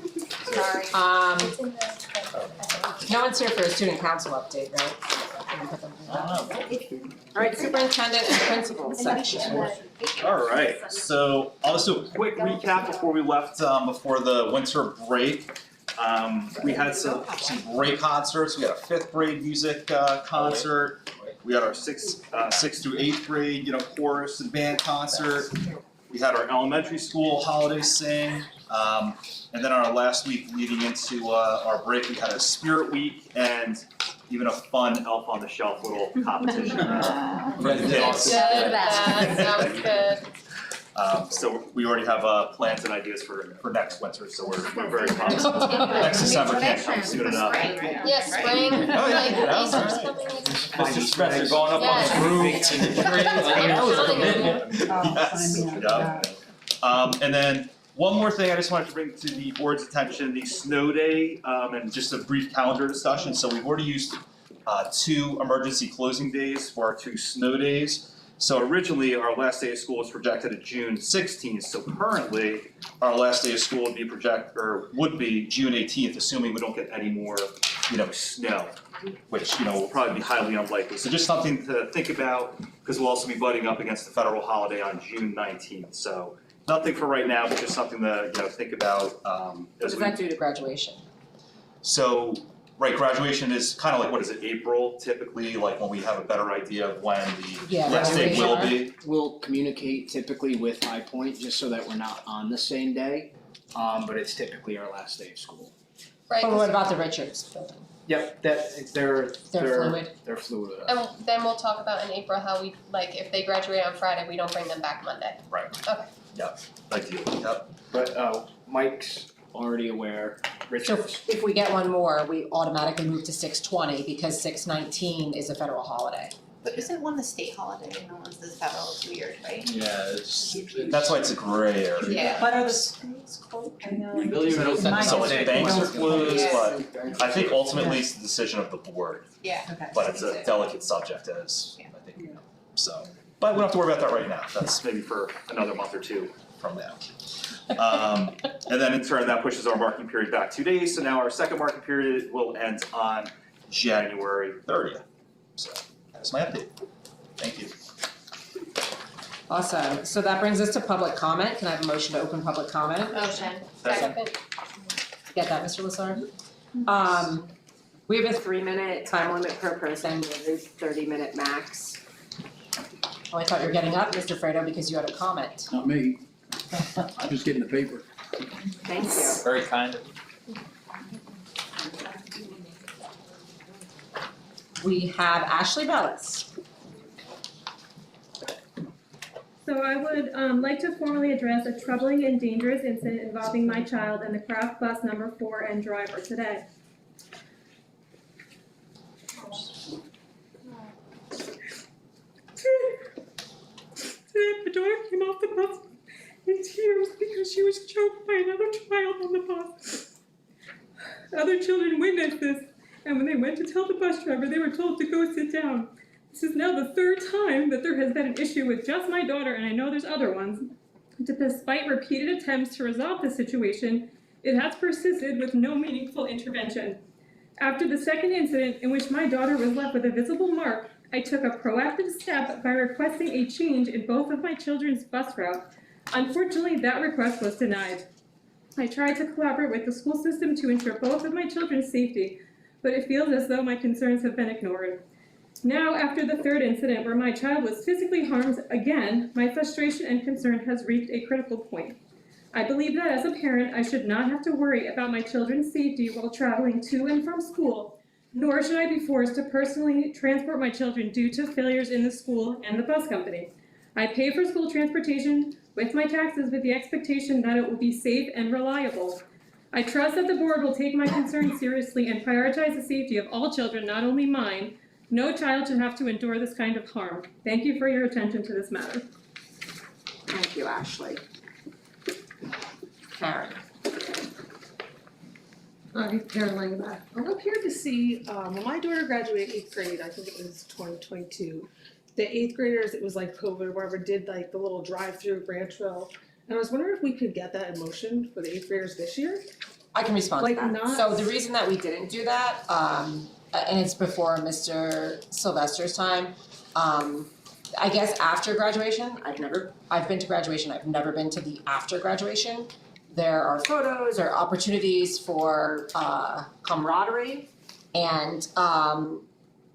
Sorry. Um, It's in the. no one's here for a student council update, right? Can we put them in? All right, superintendent and principal section. All right, so I'll just do a quick recap before we left, before the winter break. We had some great concerts. We had a 5th grade music concert. We had our 6th through 8th grade, chorus and band concert. We had our elementary school holiday sing. And then our last week leading into our break, we had a spirit week and even a fun Elf on the Shelf little competition for the kids. Good, that was good. So we already have plans and ideas for next winter, so we're very pumped. Next December can't come soon enough. Yes, spring, Oh, yeah, like yeah. Easter's coming. Mr. Spencer going up on his roof. That was a commitment. Yes, sign me up for And then one more thing I just wanted to bring to the board's attention, the snow day, and just a brief calendar discussion. So we've already used 2 emergency closing days for our 2 snow days. So originally, our last day of school was projected at June 16th. So currently, our last day of school would be June 18th, assuming we don't get any more, snow, which, will probably be highly unlikely. So just something to think about, because we'll also be butting up against the federal holiday on June 19th. So nothing for right now, but just something to, think about, What as does we. that do to graduation? So right, graduation is kind of like, what is it, April typically, like when we have a better idea of when the last day will be? We'll communicate typically with High Point, just so that we're not on the same day, but it's typically our last day of school. Right, But what about the Richards building? Yep, they're Fluid? They're fluid with us. And then we'll talk about in April how we, like, if they graduate on Friday, we don't bring them back Monday. Right. Okay. Yep, ideally, yep. But Mike's already aware, So Richard's. if we get one more, we automatically move to 6/20 because 6/19 is a federal holiday. But isn't one the state holiday and no one's the federal? It's weird, right? Yeah, it's. That's why it's a gray area. Yeah. But are the schools closed? I know, like, They'll even open in my So like district, banks are they're closed, Yeah. but I think ultimately it's the decision of the board, Yeah. Okay. but it's a delicate subject as Yeah. I think you know, so. But we don't have to worry about that right now, that's maybe for another month or two from now. And then in turn, that pushes our marking period back 2 days, so now our second marking period will end on January 30th. So that's my update. Thank you. Awesome, so that brings us to public comment. Can I have a motion to open public comment? Motion. Second. Get that, Mr. Lassard? We have a 3-minute time limit per person, with a 30-minute max. Oh, I thought you were getting up, Mr. Fredo, because you had a comment. Not me. I'm just getting the paper. Thank you. Very kind of We have Ashley Bellis. So I would like to formally address a troubling and dangerous incident involving my child and the Craft Bus number 4 and driver today. Today, my daughter came off the bus in tears because she was choked by another child on the bus. Other children witnessed this, and when they went to tell the bus driver, they were told to go sit down. This is now the 3rd time that there has been an issue with just my daughter, and I know there's other ones. Despite repeated attempts to resolve the situation, it has persisted with no meaningful intervention. After the second incident, in which my daughter was left with a visible mark, I took a proactive step by requesting a change in both of my children's bus route. Unfortunately, that request was denied. I tried to collaborate with the school system to ensure both of my children's safety, but it feels as though my concerns have been ignored. Now, after the 3rd incident where my child was physically harmed again, my frustration and concern has reached a critical point. I believe that as a parent, I should not have to worry about my children's safety while traveling to and from school, nor should I be forced to personally transport my children due to failures in the school and the bus company. I pay for school transportation with my taxes with the expectation that it will be safe and reliable. I trust that the board will take my concerns seriously and prioritize the safety of all children, not only mine. No child should have to endure this kind of harm. Thank you for your attention to this matter. Thank you, Ashley. Karen. Hi, Karen Langenbach. I'm up here to see, when my daughter graduated 8th grade, I think it was 2022, the 8th graders, it was like COVID or whatever, did like the little drive-through Branchville. And I was wondering if we could get that in motion for the 8th graders this year? I can respond to Like that. not- So the reason that we didn't do that, and it's before Mr. Sylvester's time, I guess after graduation, I've been to graduation, I've never been to the after graduation. There are photos or opportunities for camaraderie, and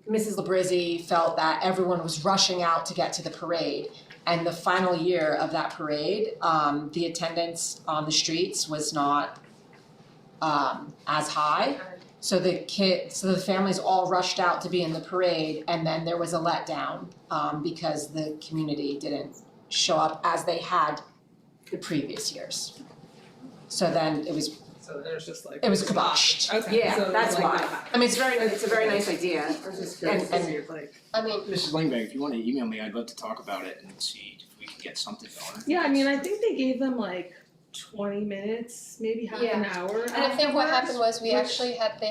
Mrs. Labrizzi felt that everyone was rushing out to get to the parade. And the final year of that parade, the attendance on the streets was not as high. So the families all rushed out to be in the parade, and then there was a letdown because the community didn't show up as they had the previous years. So then it was So there's just like. it was kiboshed. Okay. Yeah, so it's that's like why. that. I mean, it's a very nice idea. I was just curious to And- see if like. I mean, Mrs. Langbank, if you wanna email me, I'd love to talk about it and see if we can get something going. Yeah, I mean, I think they gave them like 20 minutes, maybe half an hour. and I think what afterwards, happened was they which-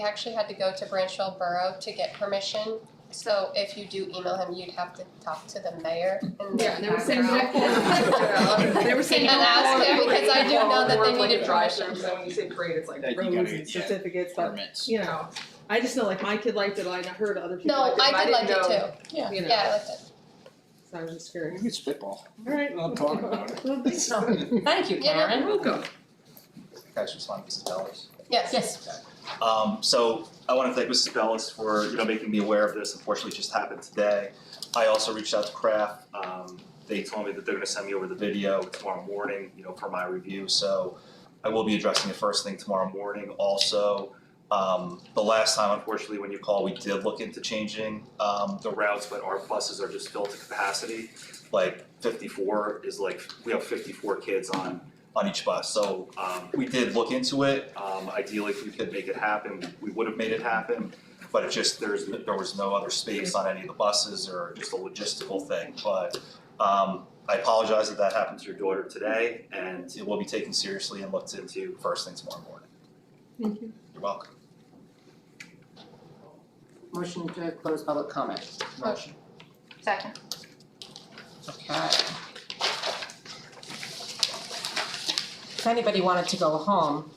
actually had to go to Branchville Borough to get permission. So if you do email him, you'd have to talk to the mayor and Yeah, and they were saying. that. They were saying. And ask him, because I do know that they needed drive-through, permission. so when you say parade, it's like That you roads gotta- and yeah, certificates, but Permits. you know, I just know like my kid liked it, I heard other people No, liked it, but I did like didn't it know, too. Yeah. you know, Yeah, I liked it. so I was just We curious. can spitball. Alright. I'll talk about it. Well, thanks. So, thank you, Yeah, no Karen. Welcome. Guys, respond to Mrs. Bellis. Yes. Yes. So I want to thank Mrs. Bellis for, making me aware of this. Unfortunately, it just happened today. I also reached out to Kraft. They told me that they're gonna send me over the video tomorrow morning, for my review. So I will be addressing it first thing tomorrow morning. Also, the last time, unfortunately, when you called, we did look into changing the routes, but our buses are just filled to capacity. Like 54 is we have 54 kids on each bus. So we did look into it. Ideally, if we could make it happen, we would have made it happen. But it just, there was no other space on any of the buses or just a logistical thing. But I apologize that happened to your daughter today, and it will be taken seriously and looked into first thing tomorrow morning. Thank you. You're welcome. Motion to close public comment. Motion. Second. Okay. If anybody wanted to go home,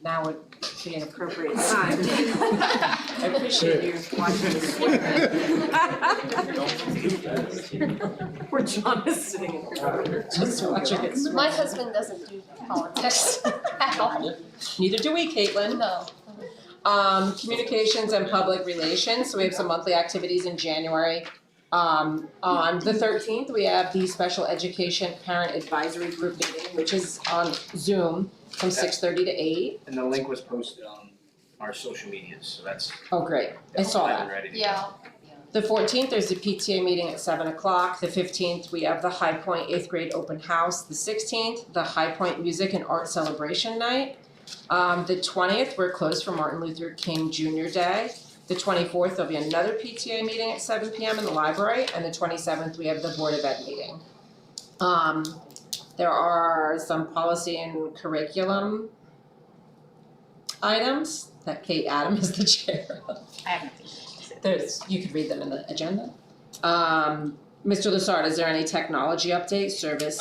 now would be an appropriate time. I appreciate you watching this. Poor John is sitting in the corner, just watching it. My husband doesn't do politics at all. Neither do we, Caitlin. No. Communications and public relations, so we have some monthly activities in January. On the 13th, we have the special education parent advisory group meeting, which is on Zoom from 6:30 to 8. And the link was posted on our social medias, so that's. Oh, great, I saw that. Ready to go. Yeah. The 14th, there's the PTA meeting at 7 o'clock. The 15th, we have the High Point 8th grade open house. The 16th, the High Point Music and Art Celebration Night. The 20th, we're closed for Martin Luther King Jr. Day. The 24th, there'll be another PTA meeting at 7 p.m. in the library, and the 27th, we have the Board of Ed meeting. There are some policy and curriculum items that Kate Adam is the chair of. I haven't seen You could read them in the agenda. Mr. Lessard, is there any technology update, servers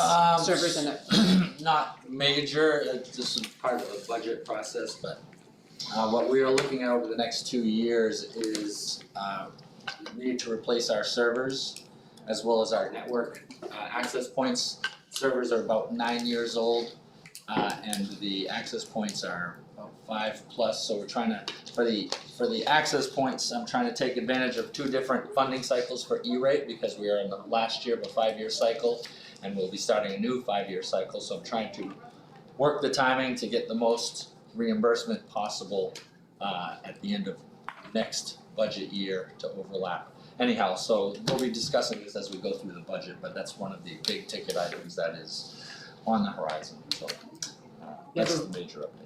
and it? Not major, this is part of the budget process, but what we are looking at over the next 2 years is we need to replace our servers as well as our network access points. Servers are about 9 years old, and the access points are about 5+. So we're trying to, for the access points, I'm trying to take advantage of 2 different funding cycles for E-rate because we are in the last year of a 5-year cycle, and we'll be starting a new 5-year cycle. So I'm trying to work the timing to get the most reimbursement possible at the end of next budget year to overlap. Anyhow, so we'll be discussing this as we go through the budget, but that's one of the big ticket items that is on the horizon, so that's the major update.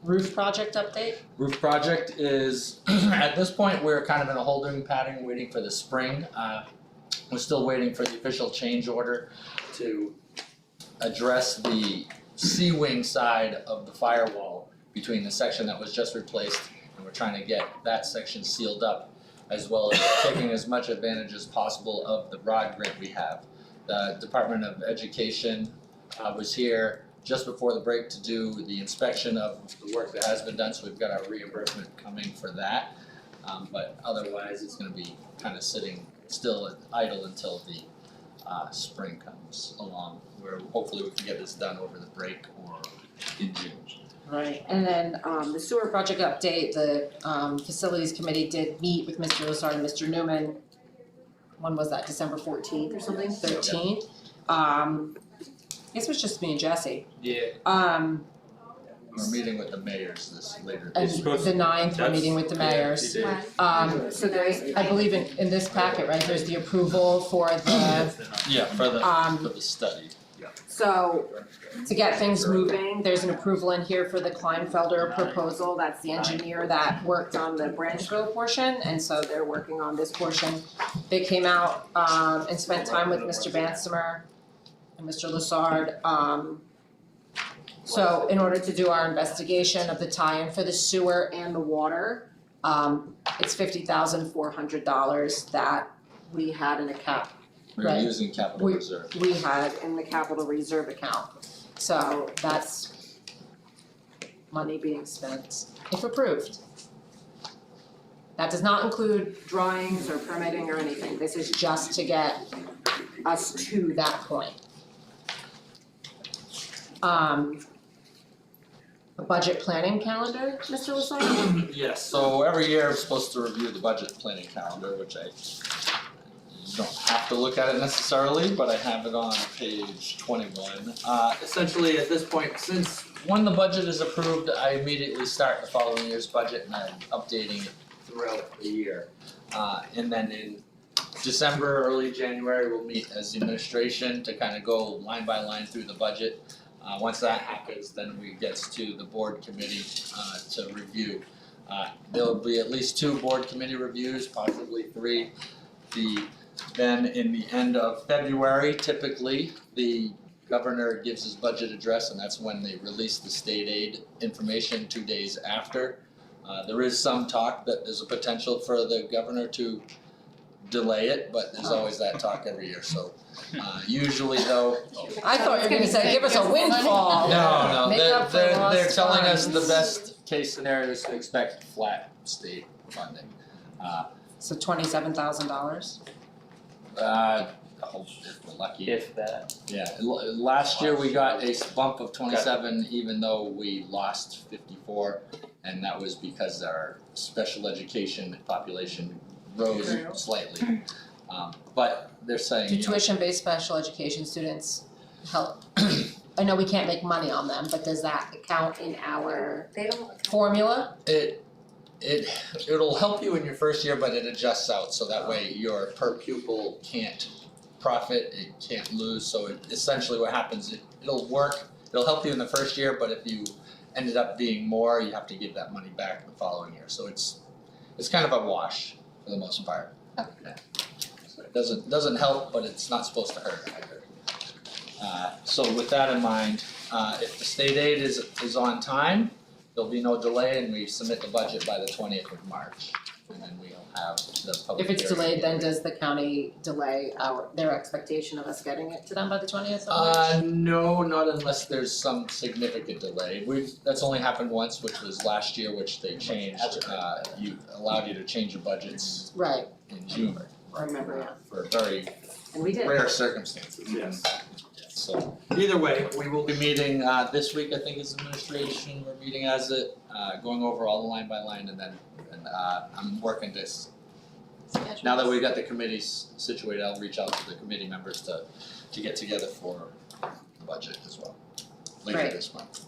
Roof project update? Roof project is, at this point, we're kind of in a holding pattern, waiting for the spring. We're still waiting for the official change order to address the C-wing side of the firewall between the section that was just replaced, and we're trying to get that section sealed up, as well as taking as much advantage as possible of the ROD grant we have. The Department of Education was here just before the break to do the inspection of the work that has been done, so we've got our reimbursement coming for that. But otherwise, it's gonna be kind of sitting still idle until the spring comes along, where hopefully we can get this done over the break or in June. Right, and then the sewer project update, the facilities committee did meet with Mr. Lessard and Mr. Newman. When was that, December 14th or something, 13th? I guess it was just me and Jesse. Yeah. We're meeting with the mayors this later. And the 9th, we're meeting with the mayors. So there's, I believe in this packet, right, there's the approval for the, Yeah, for the study. so to get things moving, there's an approval in here for the Kleinfelder proposal. That's the engineer that worked on the Branchville portion, and so they're working on this portion. They came out and spent time with Mr. Bansimer and Mr. Lessard. So in order to do our investigation of the tie-in for the sewer and the water, it's $50,400 that we had in a cap. We're Right. using capital reserve. We had in the capital reserve account. So that's money being spent, if approved. That does not include drawings or permitting or anything. This is just to get us to that point. budget planning calendar, Mr. Lasar? Yes, so every year I'm supposed to review the budget planning calendar, which I don't have to look at it necessarily, but I have it on page 21. Essentially, at this point, since when the budget is approved, I immediately start the following year's budget and I'm updating it throughout the year. And then in December, early January, we'll meet as the administration to kind of go line by line through the budget. Once that happens, then we get to the board committee to review. There'll be at least 2 board committee reviews, possibly 3. Then in the end of February, typically, the governor gives his budget address, and that's when they release the state aid information 2 days after. There is some talk that there's a potential for the governor to delay it, but there's always that talk every year, so usually though. I thought you were gonna say, give us a windfall. No, Make up for they're lost telling us the funds. best case scenario is to expect flat state funding. So $27,000? If we're lucky. If that. Yeah, last year we got a bump of 27 even though we lost 54, and that was because our special education population rose slightly. But they're saying, Do you know, tuition-based special education students help? I know we can't make money on them, but does that count in our formula? It'll help you in your first year, but it adjusts out, so that way your per pupil can't profit, it can't lose, so essentially what happens, it'll work, it'll help you in the first year, but if you ended up being more, you have to give that money back the following year, so it's kind of a wash for the most part. Okay. So it doesn't help, but it's not supposed to hurt either. So with that in mind, if the state aid is on time, there'll be no delay and we submit the budget by the 20th of March. And then we'll have the public If it's hearing. delayed, then does the county delay their expectation of us getting it to them by the 20th of March? No, not unless there's some significant delay. That's only happened once, which was last year, which they changed, allowed you to change your budgets Right, in June. I remember, yeah. For very And we did. rare circumstances. Yes. So either way, we will be meeting this week, I think is administration, we're meeting as it, going over all the line by line and then I'm working this. Now that we got the committees situated, I'll reach out to the committee members to get together for the budget as well, later Great. this month.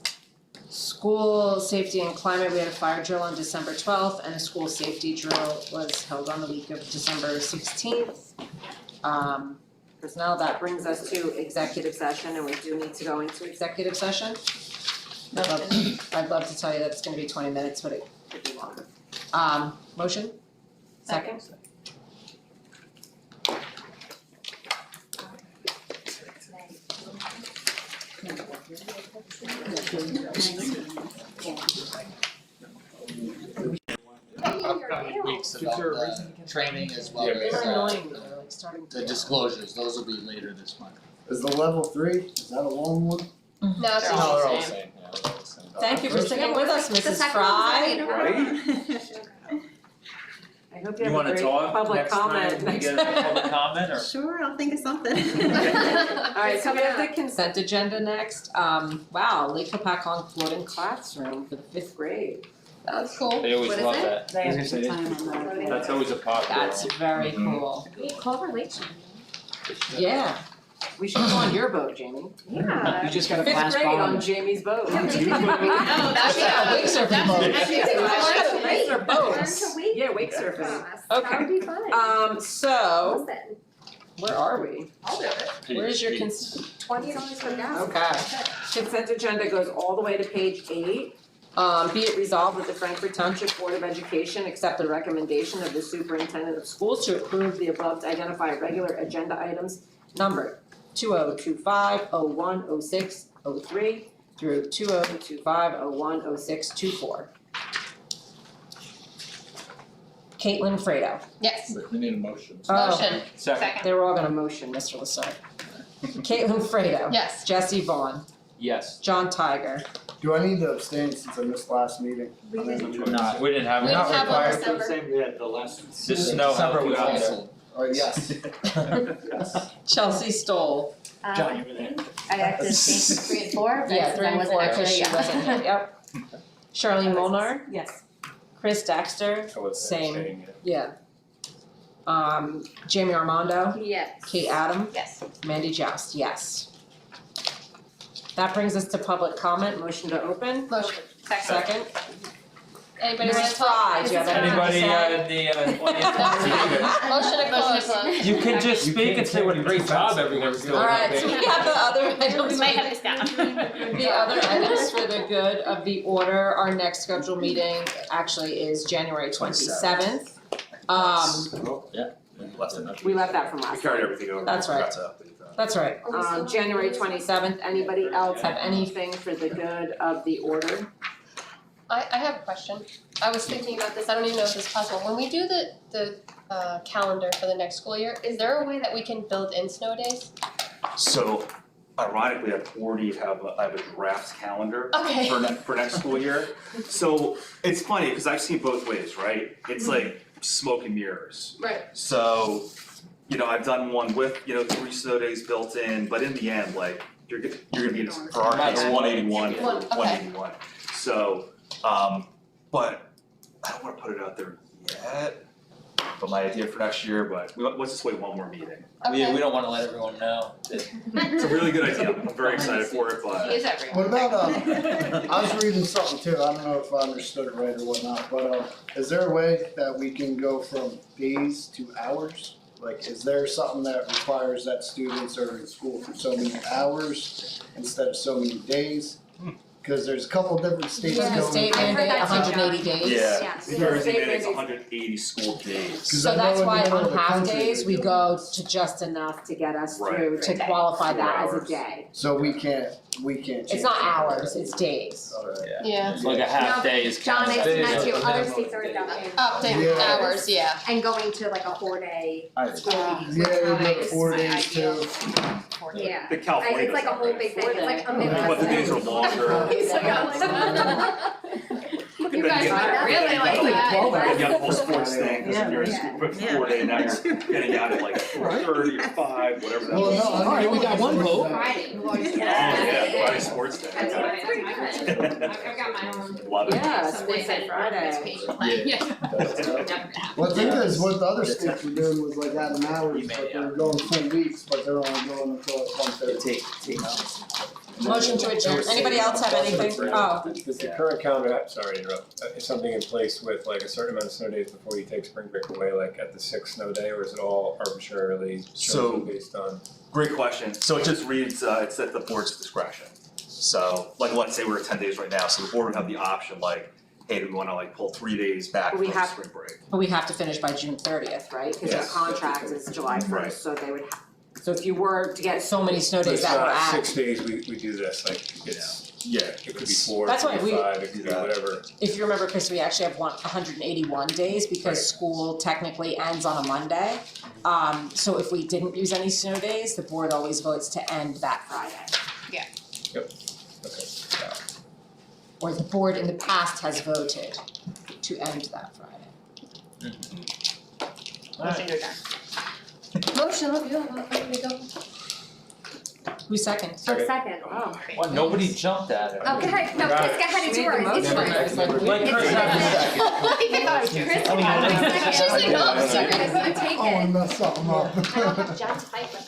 School safety and climate, we had a fire drill on December 12th and a school safety drill was held on the week of December 16th. Personnel, that brings us to executive session and we do need to go into executive session. I'd love to tell you that it's gonna be 20 minutes, but it could be longer. Motion? Second? Upcoming weeks about the training as well They're as annoying, they're like starting to. the disclosures, those will be later this month. Is the level 3, is that a long one? No, it's No, they're all the the same. same, yeah, they're all the same. Thank you for sticking with us, The Mrs. second one's Fry. right. I hope You you have a wanna great talk public next comment time we next get a public comment or? Sure, I'll think of something. Alright, so we have the consent agenda next. Wow, Lake Hopatcong floating classroom for the 5th grade. That's cool. They always What is love it? that. They have I was a gonna good time on that. That's always a popular one. That's very cool. Call relation. Yeah, we should go on your boat, Jamie. Yeah. You just got a 5th class grade bond. on Jamie's boat. Oh, that's Yeah, wake surfing boat. That's Nicer boats. Learn to wake. Yeah, wake surfing. That Okay. would be fun. So, Listen, where are we? I'll do it. Where's your $20 for gas. Okay. Consent agenda goes all the way to page 8. Be it resolved that the Frankfurt Township Board of Education accept the recommendation of the superintendent of schools to approve the above identified regular agenda items numbered 2025, 01, 06, 03 through 2025, 01, 06, 24. Caitlin Fredo. Yes. We need a motion. Motion. Second. They were all gonna motion, Mr. Lasar. Caitlin Fredo. Yes. Jesse Vaughn. Yes. John Tiger. Do I need to abstain since I missed last meeting? We didn't. We didn't have. We didn't have one December. Same, yeah, the last. The snow helped December you was out there. canceled. Yes. Chelsea Stoll. John, you were there. I have to think 3 and 4, but Yeah, since 3 I and wasn't 4, cause actually, she yeah. wasn't here, yep. Charlene Molnar, Yes. Chris Dexter, I wasn't Same. saying it. yeah. Jamie Armando, Yes. Kate Adam, Yes. Mandy Joust, yes. That brings us to public comment, motion to open, Motion. second. Anybody wanna Mrs. talk? Fry, do you have anything to Anybody say? in the audience? Motion to close. You can just speak and say what a great job everyone's doing. Alright, so we have the other items. We might have this down. The other items for the good of the order, our next scheduled meeting actually is January 27th. Less than We left that from last We carried time. everything over. That's right. Forgot to update that. That's right, January 27th, anybody else have anything for the good of the order? I have a question. I was thinking about this, I don't even know if this is possible. When we do the calendar for the next school year, is there a way that we can build in snow days? So ironically, I have a draft calendar Okay. for next school year. So it's funny, because I've seen both ways, right? It's like smoke and mirrors. Right. So, I've done one with, 3 snow days built in, but in the end, like, you're gonna be, for our case, 181, Okay. 181. So, but I don't wanna put it out there yet, but my idea for next year, but let's just wait one more meeting. We Okay. don't wanna let everyone know. It's a really good idea, I'm very excited for it, but. He is everyone. What about, I was reading something too, I don't know if I understood it right or whatnot, but is there a way that we can go from days to hours? Like, is there something that requires that students are in school for so many hours instead of so many days? Cause there's a couple different states Yeah, going. the state I've heard mandate, that too, 180 days. Yeah, Yes. New Jersey State mandates mandates- 180 school days. So that's why in the middle on of the half country days, they're we doing go to just enough to get us Right. through, to Right. qualify 4 that as a hours. day. So we can't change. It's not hours, it's days. Alright. Yeah. It's like a half day is John, I counted. sent that to you, other states are adopting. Update Yeah. hours, yeah. And going to like a 4-day Alright. school week. Yeah, we with go times. 4 days too. Yeah. The California It's like a whole big thing, it's like a Midwest But the thing. days are longer. It's like a- You guys might really like It's like that. 12, and then you have the whole sports thing, because if you're in Yeah. school for 4 days, now you're getting out at like 4:30 or 5, whatever that Well, is. no, All right, we got one vote. Friday. Oh, yeah, Friday sports day. That's what I- I've got my own. Love it. Yeah, Sports Day Friday. Well, I think that's what the other states were doing was like adding hours, but they were going full weeks, but they're only going until like 1:30. Motion to adjourn, anybody else have anything? Oh, Does the current calendar, sorry to interrupt, is something in place with like a certain amount of snow days before you take spring break away, like at the 6th snow day, or is it all arbitrarily So- chosen based on? Great question. So it just reads, it's at the board's discretion. So, like, let's say we're at 10 days right now, so the board would have the option, like, hey, do we wanna like pull 3 days back We from have- spring break? but we have to finish by June 30th, right? Cause our Yes. contract is July Right. 1st, so they would so if you were to get so many snow days It's that were not added, 6 days, we do this, like it's, Yeah. it could be 4, That's it why could be we- 5, it could be whatever. if you remember, Chris, we actually have 181 days because Right. school technically ends on a Monday. So if we didn't use any snow days, the board always votes to end that Friday. Okay. Or the board in the past has voted to end that Friday. Motion to adjourn. Motion, let me go. Who's second? Oh, second, oh. Well, nobody jumped at it. Oh, go ahead, no, Chris, go ahead, it's Made the yours, it's motion. yours. It's like- Let Chris have the second. I think I thought it was Chris. I mean, She's like, oh, second. I'm gonna take Oh, I it. messed something up. I don't have John's bike with